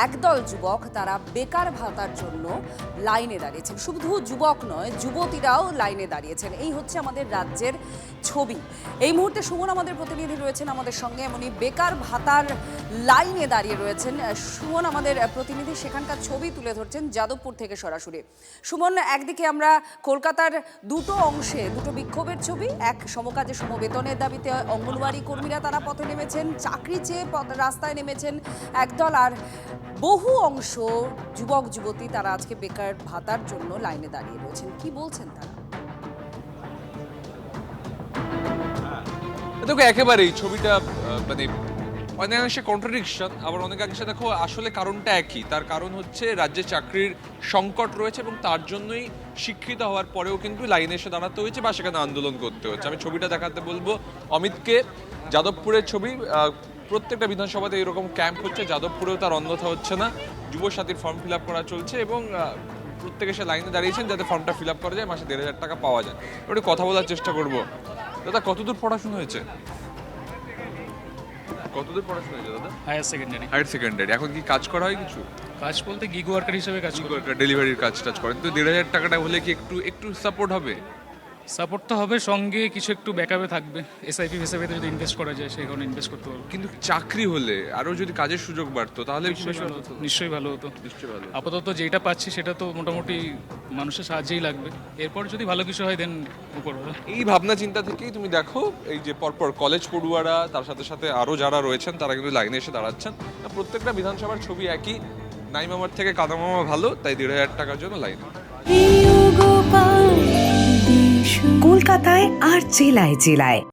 একদল যুবক তারা বেকার ভাতার জন্য লাইনে দাঁড়িয়েছেন। শুধু যুবক নয়, যুবতীরাও লাইনে দাঁড়িয়েছেন। এই হচ্ছে আমাদের রাজ্যের ছবি। এই মুহূর্তে সুমন আমাদের প্রতিনিধি রয়েছেন আমাদের সঙ্গে, এমনই বেকার ভাতার লাইনে দাঁড়িয়ে রয়েছেন সুমন আমাদের প্রতিনিধি, সেখানকার ছবি তুলে ধরছেন যাদবপুর থেকে সরাসরি। সুমন, একদিকে আমরা কলকাতার দুটো অংশে দুটো বিক্ষোভের ছবি, এক সমকাজে সমবেতনের দাবিতে অঙ্গনওয়াড়ি কর্মীরা তারা পথে নেমেছেন, চাকরি চেয়ে রাস্তায় নেমেছেন একদল, আর বহু অংশ যুবক যুবতী তারা আজকে বেকার ভাতার জন্য লাইনে দাঁড়িয়ে রয়েছেন। কি বলছেন তারা? দেখো, একেবারেই ছবিটা মানে অনেকাংশে কন্ট্রাডিকশন, আবার অনেকাংশে দেখো আসলে কারণটা একই। তার কারণ হচ্ছে রাজ্যে চাকরির সংকট রয়েছে এবং তার জন্যই শিক্ষিত হওয়ার পরেও কিন্তু লাইনে এসে দাঁড়াতে হয়েছে বা সেখানে আন্দোলন করতে হচ্ছে। আমি ছবিটা দেখাতে বলবো অমিতকে, যাদবপুরের ছবি। প্রত্যেকটা বিধানসভাতে এরকম ক্যাম্প হচ্ছে, যাদবপুরেও তার অন্যথা হচ্ছে না। যুবসাথীর ফর্ম ফিল আপ করা চলছে এবং প্রত্যেকে সে লাইনে দাঁড়িয়েছেন যাতে ফর্মটা ফিল আপ করা যায়, মাসে ১,৫০০ টাকা পাওয়া যায়। একটু কথা বলার চেষ্টা করবো। দাদা, কতদূর পড়াশোনা হয়েছে? কতদূর পড়াশোনা হয়েছে দাদা? Higher secondary. Higher secondary. এখন কি কাজ করা হয় কিছু? কাজ বলতে গিগ ওয়ার্কার হিসেবে কাজ করি। ডেলিভারির কাজ টাজ করেন তো ১,৫০০ টাকাটা হলে কি একটু একটু সাপোর্ট হবে? সাপোর্ট তো হবে, সঙ্গে কিছু একটু ব্যাকআপে থাকবে। এসআইপি ফেসআইপিতে যদি ইনভেস্ট করা যায় সেই কারণে ইনভেস্ট করতে পারবো। কিন্তু চাকরি হলে আরো যদি কাজের সুযোগ বাড়তো তাহলে নিশ্চয়ই ভালো হতো, নিশ্চয়ই ভালো হতো। নিশ্চয়ই ভালো। আপাতত যেটা পাচ্ছি সেটা তো মোটামুটি মানুষের সাহায্যেই লাগবে। এরপর যদি ভালো কিছু হয় দেন উপরওয়ালা। এই ভাবনা চিন্তা থেকেই তুমি দেখো এই যে পরপর কলেজ পড়ুয়ারা, তার সাথে সাথে আরো যারা রয়েছেন তারা কিন্তু লাইনে এসে দাঁড়াচ্ছেন। প্রত্যেকটা বিধানসভার ছবি একই, নাই মামার থেকে কাদা মামা ভালো, তাই ১,৫০০ টাকার জন্য লাইনে। কলকাতায় আর জেলায় জেলায়